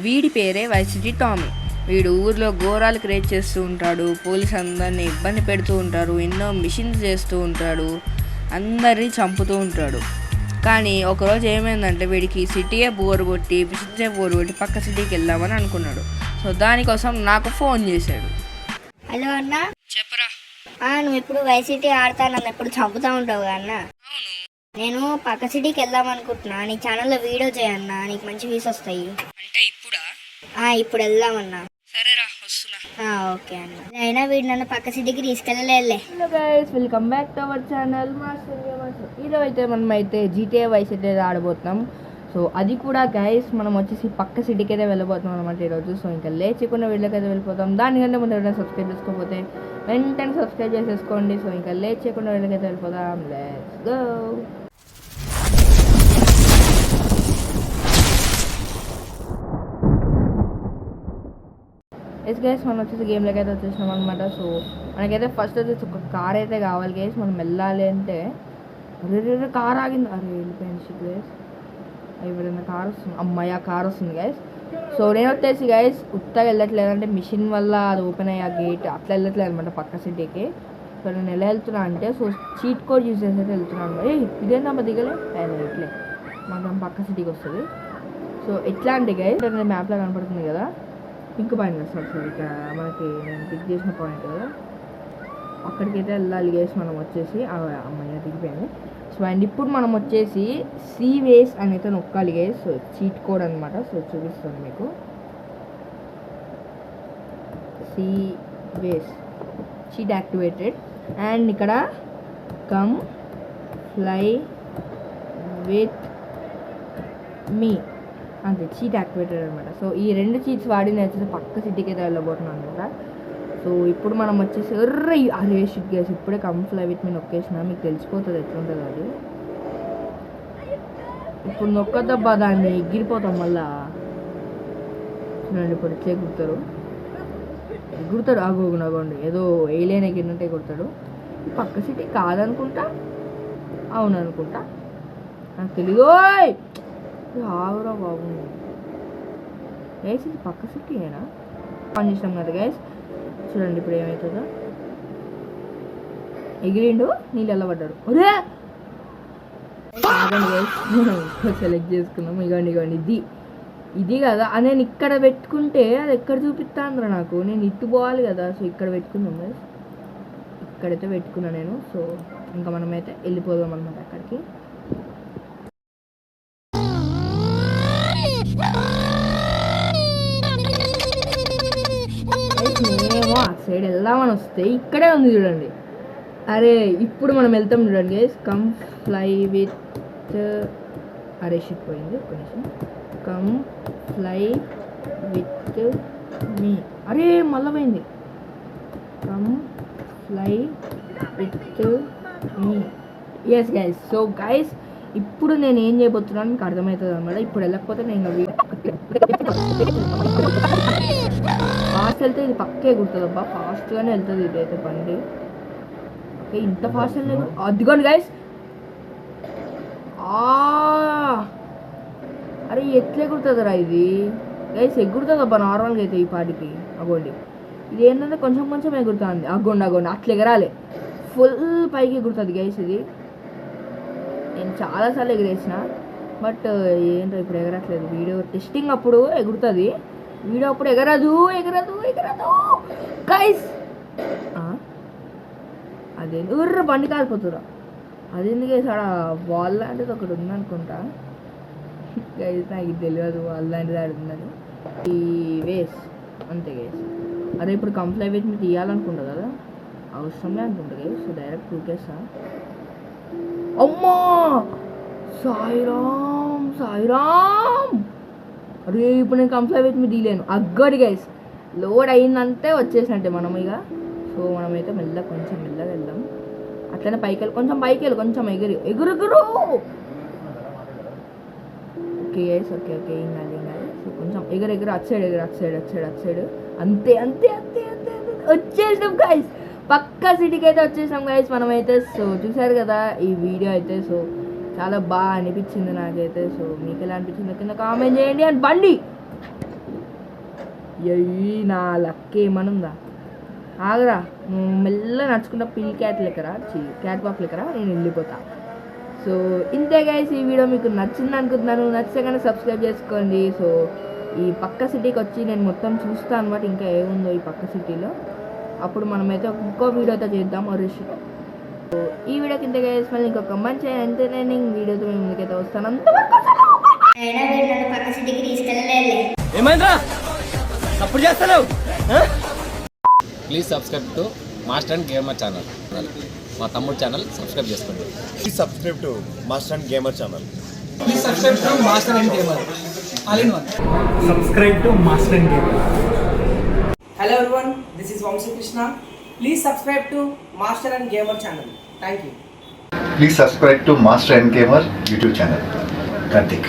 వీడి పేరే Vice City Tommy. వీడు ఊర్లో ఘోరాలు క్రియేట్ చేస్తూ ఉంటాడు, పోలీసు అందరినీ ఇబ్బంది పెడుతూ ఉంటాడు, ఎన్నో మిషన్స్ చేస్తూ ఉంటాడు, అందరినీ చంపుతూ ఉంటాడు. కానీ ఒకరోజు ఏమైందంటే వీడికి సిటీయే బోర్ కొట్టి పక్క సిటీకి వెళ్దామని అనుకున్నాడు. సో దానికోసం నాకు ఫోన్ చేశాడు. హలో అన్న. చెప్పరా. నువ్వు ఎప్పుడు వైసిటీ ఆడతా నన్ను ఎప్పుడు చంపుతా ఉంటావు కదా అన్న. నేను పక్క సిటీకి వెళ్దాం అనుకుంటున్నా. నీ ఛానల్లో వీడియో చేయన్నా, నీకు మంచి వ్యూస్ వస్తాయి. అంటే ఇప్పుడా? ఇప్పుడు వెళ్దామన్నా. సరేరా, వస్తున్నా. ఓకే అన్న. అయినా వీడు నన్ను పక్క సిటీకి తీసుకెళ్ళలే. Hello guys, welcome back to our channel Master Gamers. ఈరోజు అయితే మనం అయితే GTA వైస్ అయితే ఆడబోతున్నాం. సో అది కూడా గైస్ మనం వచ్చేసి పక్క సిటీకి అయితే వెళ్ళబోతున్నాం అనమాట ఈరోజు. సో ఇంకా లేచకుండా వీళ్ళకి అయితే వెళ్ళిపోతాం. దానికంటే ముందు ఎవరైనా సబ్స్క్రైబ్ చేసుకోకపోతే వెంటనే సబ్స్క్రైబ్ చేసేసుకోండి. సో ఇంకా లేచకుండా వీళ్ళకైతే వెళ్ళిపోతాం. Let's go. ఎస్ గైస్, మనం వచ్చేసి గేమ్లోకి అయితే వచ్చేసినాం అనమాట. సో మనకైతే ఫస్ట్ వచ్చేసి ఒక కార్ అయితే కావాలి గైస్. మనం వెళ్ళాలి అంటే అరే కార్ ఆగింది. అరే వెళ్ళిపోయింది గైస్. ఎవరైనా కార్ వస్తుంది. అమ్మాయి ఆ కార్ వస్తుంది గైస్. సో నేను వచ్చేసి గైస్ ఉత్తగా వెళ్ళట్లేదు, అంటే మిషన్ వల్ల అది ఓపెన్ అయ్యి ఆ గేట్ అట్లా వెళ్ళట్లేదు అనమాట పక్క సిటీకి. సో నేను ఎలా వెళ్తున్నా అంటే సో చీట్ కోడ్ యూజ్ చేసి అయితే వెళ్తున్నాను. ఇదేందమ్మా దిగలే ఇట్లే మనం పక్క సిటీకి వస్తుంది. సో ఎట్లా అంటే గైస్ మ్యాప్లో కనపడుతుంది కదా పింక్ పాయింట్ వస్తుంది. సార్ ఇక్కడ మనకి నేను పిక్ చేసిన పాయింట్ కదా, అక్కడికైతే వెళ్ళాలి గైస్. మనం వచ్చేసి అమ్మాయి దిగిపోయింది. సో అండ్ ఇప్పుడు మనం వచ్చేసి సీ వేస్ అని అయితే నొక్కాలి గైస్. సో చీట్ కోడ్ అనమాట. సో చూపిస్తాను మీకు. Sea ways cheat activated. And ఇక్కడ కమ్ ఫ్లై విత్ మీ అంతే, చీట్ యాక్టివేటెడ్ అనమాట. సో ఈ రెండు చీట్స్ వాడి నేను వచ్చేసి పక్క సిటీకి అయితే వెళ్ళబోతున్నాను అనమాట. సో ఇప్పుడు మనం వచ్చేసి అరే షిట్ గైస్, ఇప్పుడే కమ్ ఫ్లై విత్ మీ నొక్కేసిన మీకు తెలిసిపోతుంది ఎట్లుంటుందో అది. ఇప్పుడు నొక్కద్దబ్బా దాన్ని, ఎగిరిపోతాం మళ్ళా. చూడండి ఇప్పుడు ఇట్లే ఎగురుతాడు అగోండి, ఏదో ఏలియన్ ఎగిరినట్టే ఎగురుతాడు. పక్క సిటీ కాదనుకుంటా, అవును అనుకుంటా, నాకు తెలీదు. ఆవురా బాబు గైస్, ఇది పక్క సిటీనేనా? ఆన్ చేసినాం కదా గైస్. చూడండి ఇప్పుడు ఏమవుతుందో. ఎగిరిండు, నీళ్ళు వెళ్ళబడ్డాడు. ఒరే ఆగండి గైస్, సెలెక్ట్ చేసుకున్నాం. ఇగోండి ఇది కదా. నేను ఇక్కడ పెట్టుకుంటే అది ఎక్కడ చూపిస్తాంద్రా నాకు, నేను ఇట్టు పోవాలి కదా. సో ఇక్కడ పెట్టుకున్నాం గైస్, ఇక్కడైతే పెట్టుకున్నా నేను. సో ఇంకా మనమైతే వెళ్ళిపోదాం అనమాట అక్కడికి. మేము ఆ సైడ్ వెళ్దామని వస్తే ఇక్కడే ఉంది చూడండి. అరే ఇప్పుడు మనం వెళ్తాం చూడండి గైస్. కమ్ ఫ్లై విత్ అరే షిప్ పోయింది ఒక నిమిషం. Come fly with me. అరే మళ్ళీ పోయింది. Come fly with me. Yes guys. So guys ఇప్పుడు నేను ఏం చేయబోతున్నాను మీకు అర్థమవుతుంది అనమాట. ఇప్పుడు వెళ్ళకపోతే నేను ఫాస్ట్ వెళ్తే ఇది పక్కే ఎగురుతుంది అబ్బా, ఫాస్ట్గానే వెళ్తుంది ఇదైతే బండి. ఓకే ఇంత ఫాస్ట్ వెళ్ళలేదు. అదిగోండి గైస్. అరే ఎట్లా ఎగురుతుందిరా ఇది గైస్? ఎగురుతుంది అబ్బా నార్మల్గా అయితే ఈ పాటికి. అగోండి ఇది ఏంటంటే కొంచెం ఎగురుతుంది. అగోండి అట్లా ఎగరాలి, ఫుల్ పైకి ఎగురుతుంది గైస్. ఇది నేను చాలాసార్లు ఎగిరేసిన, బట్ ఏంటో ఇప్పుడు ఎగరట్లేదు. వీడియో టెస్టింగ్ అప్పుడు ఎగురుతుంది, వీడియో అప్పుడు ఎగరదు గైస్. అదేంటి బండి కాలిపోతురా? అదేంది గైస్, ఆడ వాల్ లాంటిది ఒకటి ఉందనుకుంటా గైస్, నాకు తెలియదు వాల్ లాంటిది ఆడుతుందని. ఈ వేస్ అంతే గైస్. అరే ఇప్పుడు కంప్లై విత్ మీ తీయాలనుకుంటా కదా, అవసరమే అనుకుంటా గైస్. So direct టూకేసా. అమ్మా సాయిరామ్. అరే ఇప్పుడు నేను కంప్లై విత్ మీ తీయలేను. అగ్గడి గైస్, లోడ్ అయిందంటే వచ్చేసినట్టే మనం ఇక. సో మనమైతే కొంచెం మెల్లగా వెళ్దాం. అట్లనే పైకి వెళ్ళి కొంచెం ఎగురు. ఓకే గైస్, ఓకే ఏం కాదు. సో కొంచెం ఎగురు అటు సైడ్. అంతే వచ్చేసినాం గైస్, పక్కా సిటీకి అయితే వచ్చేసాం గైస్ మనమైతే. సో చూసారు కదా ఈ వీడియో అయితే. సో చాలా బాగా అనిపించింది నాకైతే. సో మీకు ఎలా అనిపించిందో కింద కామెంట్ చేయండి. అండ్ బండి నా లక్ ఏమనుందా ఆగరా నువ్వు మెల్ల నడుచుకుంటా పిల్ క్యాట్ లెక్కరా క్యాట్ వాక్ లెక్కరా నేను వెళ్ళిపోతా. సో ఇంతే గైస్, ఈ వీడియో మీకు నచ్చింది అనుకుంటున్నాను. నచ్చితే కానీ సబ్స్క్రైబ్ చేసుకోండి. సో ఈ పక్క సిటీకి వచ్చి నేను మొత్తం చూస్తాను అనమాట, ఇంకా ఏముందో ఈ పక్క సిటీలో. అప్పుడు మనమైతే ఇంకో వీడియోతో చేద్దాం రిషి. సో ఈ వీడియో కింద గైస్ మళ్ళీ ఇంకొక మంచి ఎంటర్టైనింగ్ వీడియోతో మేము ముందుకైతే వస్తాను. అయినా వీడు నన్ను పక్క సిటీకి తీసుకెళ్ళలేదు. ఏమైందా సపోర్ట్ చేస్తలేవు? Please subscribe to Master and Gamer channel. మా తమ్ముడు ఛానల్ సబ్స్క్రైబ్ చేసుకోండి. Please subscribe to Master and Gamer channel. Please subscribe to Master and Gamer. All in one. Subscribe to Master and Gamer. Hello everyone, this is Vamsi Krishna. Please subscribe to Master and Gamer channel. Thank you. Please subscribe to Master and Gamer YouTube channel. Karthik.